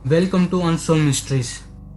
Welcome to unsold mysteries.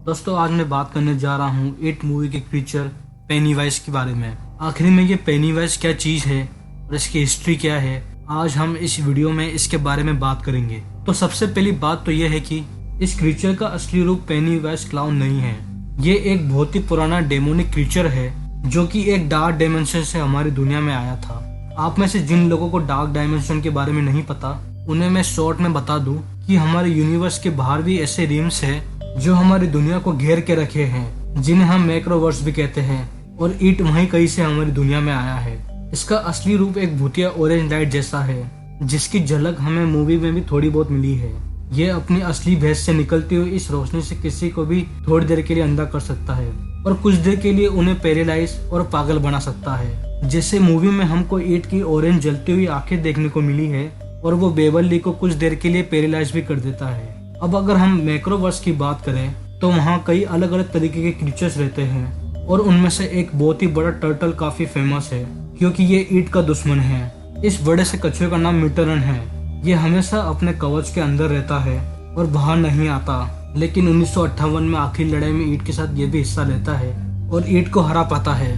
दोस्तों, आज मैं बात करने जा रहा हूँ इट मूवी के क्रीचर पेनीवाइज के बारे में। आखिर में ये पेनीवाइज क्या चीज है और इसकी हिस्ट्री क्या है, आज हम इस वीडियो में इसके बारे में बात करेंगे। तो सबसे पहली बात तो यह है कि इस क्रीचर का असली रूप पेनीवाइज क्लाउन नहीं है। ये एक बहुत ही पुराना डेमोनिक क्रीचर है जो कि एक डार्क डायमेंशन से हमारी दुनिया में आया था। आप में से जिन लोगों को डार्क डायमेंशन के बारे में नहीं पता, उन्हें मैं शॉर्ट में बता दूं कि हमारे यूनिवर्स के बाहर भी ऐसे रिम्स हैं जो हमारी दुनिया को घेर के रखे हैं, जिन्हें हम मैक्रोवर्स भी कहते हैं। और इट वहीं कहीं से हमारी दुनिया में आया है। इसका असली रूप एक भूतिया ऑरेंज लाइट जैसा है, जिसकी झलक हमें मूवी में भी थोड़ी बहुत मिली है। ये अपनी असली भैंस से निकलती हुई इस रोशनी से किसी को भी थोड़ी देर के लिए अंधा कर सकता है और कुछ देर के लिए उन्हें पैरालाइज और पागल बना सकता है। जैसे मूवी में हमको इट की ऑरेंज जलती हुई आंखें देखने को मिली है और वो बेवरली को कुछ देर के लिए पैरालाइज भी कर देता है। अब अगर हम मैक्रोवर्स की बात करें तो वहाँ कई अलग अलग तरीके के क्रीचर्स रहते हैं और उनमें से एक बहुत ही बड़ा टर्टल काफी फेमस है क्योंकि ये ईट का दुश्मन है। इस बड़े से कछुए का नाम मिटरन है। ये हमेशा अपने कवच के अंदर रहता है और बाहर नहीं आता, लेकिन 1958 में आखिरी लड़ाई में ईट के साथ ये भी हिस्सा लेता है और ईट को हरा पाता है।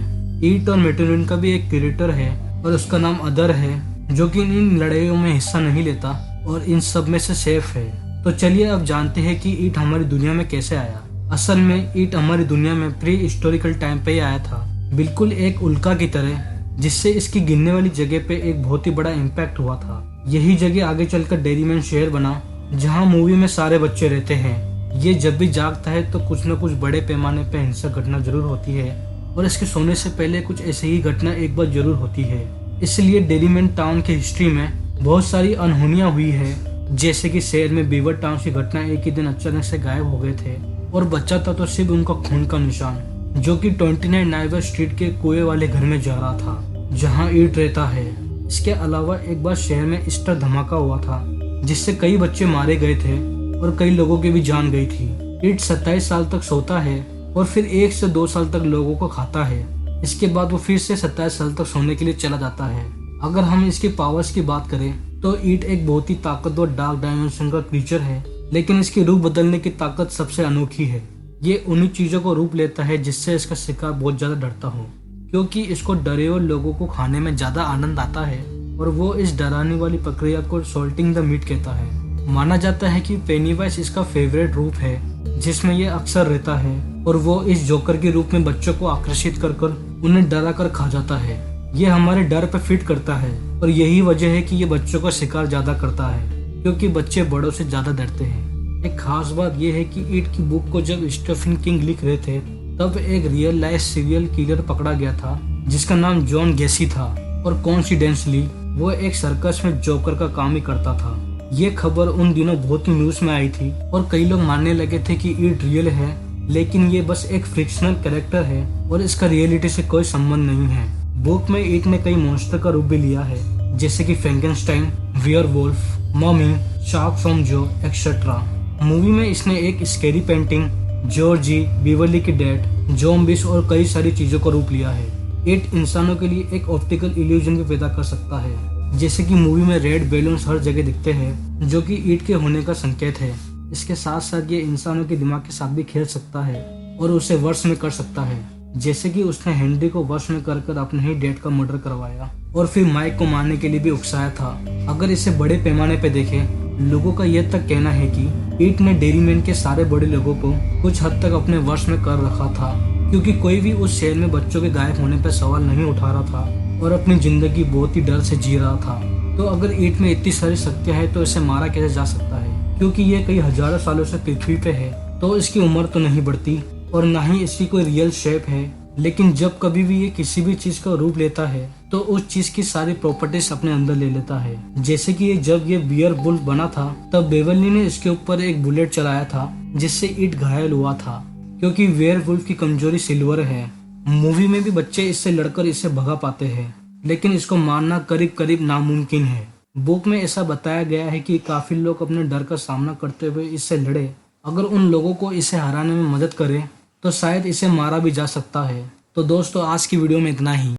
ईट और मिटरन का भी एक क्रिएटर है और उसका नाम अदर है, जो कि इन लड़ाइयों में हिस्सा नहीं लेता और इन सब में से सेफ है। तो चलिए अब जानते हैं कि ईट हमारी दुनिया में कैसे आया। असल में ईट हमारी दुनिया में प्री हिस्टोरिकल टाइम पे ही आया था, बिल्कुल एक उल्का की तरह, जिससे इसकी गिरने वाली जगह पे एक बहुत ही बड़ा इम्पैक्ट हुआ था। यही जगह आगे चलकर डेरीमैन शहर बना, जहाँ मूवी में सारे बच्चे रहते हैं। ये जब भी जागता है तो कुछ न कुछ बड़े पैमाने पे हिंसक घटना जरूर होती है और इसके सोने से पहले कुछ ऐसी ही घटना एक बार जरूर होती है। इसलिए डेरीमैन टाउन की हिस्ट्री में बहुत सारी अनहोनियां हुई है, जैसे कि शहर में बीवर टाउन की घटना एक ही दिन अचानक से गायब हो गए थे और बचा था तो सिर्फ उनका खून का निशान, जो कि 29 नाइवर स्ट्रीट के कुएं वाले घर में जा रहा था जहां ईट रहता है। इसके अलावा एक बार शहर में ईस्टर धमाका हुआ था जिससे कई बच्चे मारे गए थे और कई लोगों की भी जान गई थी। ईट 27 साल तक सोता है और फिर 1 से 2 साल तक लोगों को खाता है। इसके बाद वो फिर से 27 साल तक सोने के लिए चला जाता है। अगर हम इसके पावर्स की बात करें तो ईट एक बहुत ही ताकतवर डार्क डायमेंशन का क्रीचर है, लेकिन इसकी रूप बदलने की ताकत सबसे अनोखी है। ये उन्हीं चीजों को रूप लेता है जिससे इसका शिकार बहुत ज्यादा डरता हो, क्योंकि इसको डरे हुए लोगों को खाने में ज्यादा आनंद आता है और वो इस डराने वाली प्रक्रिया को सॉल्टिंग द मीट कहता है। माना जाता है कि पेनीवाइज इसका फेवरेट रूप है जिसमें ये अक्सर रहता है और वो इस जोकर के रूप में बच्चों को आकर्षित कर उन्हें डरा कर खा जाता है। ये हमारे डर पे फिट करता है और यही वजह है कि ये बच्चों का शिकार ज्यादा करता है, क्योंकि बच्चे बड़ों से ज्यादा डरते हैं। एक खास बात यह है कि ईट की बुक को जब स्टीफन किंग लिख रहे थे तब एक रियल लाइफ सीरियल किलर पकड़ा गया था जिसका नाम जॉन गैसी था और कॉन्सिडेंसली वो एक सर्कस में जोकर का काम ही करता था। ये खबर उन दिनों बहुत ही न्यूज में आई थी और कई लोग मानने लगे थे कि ईट रियल है, लेकिन ये बस एक फिक्शनल कैरेक्टर है और इसका रियलिटी से कोई संबंध नहीं है। बुक में ईट ने कई मॉन्स्टर का रूप भी लिया है, जैसे कि Frankenstein, werewolf, mummy, shark from जो एक्सेट्रा। मूवी में इसने एक स्कैरी पेंटिंग, जॉर्जी, बीवरली की डेड, ज़ॉम्बीज और कई सारी चीजों का रूप लिया है। ईट इंसानों के लिए एक ऑप्टिकल इल्यूजन भी पैदा कर सकता है, जैसे कि मूवी में रेड बैलून्स हर जगह दिखते हैं जो कि ईट के होने का संकेत है। इसके साथ साथ ये इंसानों के दिमाग के साथ भी खेल सकता है और उसे वश में कर सकता है, जैसे कि उसने हेनरी को वश में कर अपने ही डैड का मर्डर करवाया और फिर माइक को मारने के लिए भी उकसाया था। अगर इसे बड़े पैमाने पे देखें, लोगों का यह तक कहना है कि ईट ने डेरीमैन के सारे बड़े लोगों को कुछ हद तक अपने वश में कर रखा था, क्योंकि कोई भी उस शहर में बच्चों के गायब होने पर सवाल नहीं उठा रहा था और अपनी जिंदगी बहुत ही डर से जी रहा था। तो अगर ईट में इतनी सारी शक्तियां हैं तो इसे मारा कैसे जा सकता है, क्योंकि ये कई हजारों सालों से पृथ्वी पे है, तो इसकी उम्र तो नहीं बढ़ती और ना ही इसकी कोई रियल शेप है। लेकिन जब कभी भी ये किसी भी चीज का रूप लेता है तो उस चीज की सारी प्रॉपर्टीज अपने अंदर ले लेता है। जैसे कि जब ये वेयरवुल्फ बना था तब बेवरली ने इसके ऊपर एक बुलेट चलाया था जिससे ईट घायल हुआ था, क्योंकि वेयरवुल्फ की कमजोरी सिल्वर है। मूवी में भी बच्चे इससे लड़कर इसे भगा पाते हैं, लेकिन इसको मारना करीब करीब नामुमकिन है। बुक में ऐसा बताया गया है कि काफी लोग अपने डर का सामना करते हुए इससे लड़े। अगर उन लोगों को इसे हराने में मदद करे तो शायद इसे मारा भी जा सकता है। तो दोस्तों, आज की वीडियो में इतना ही।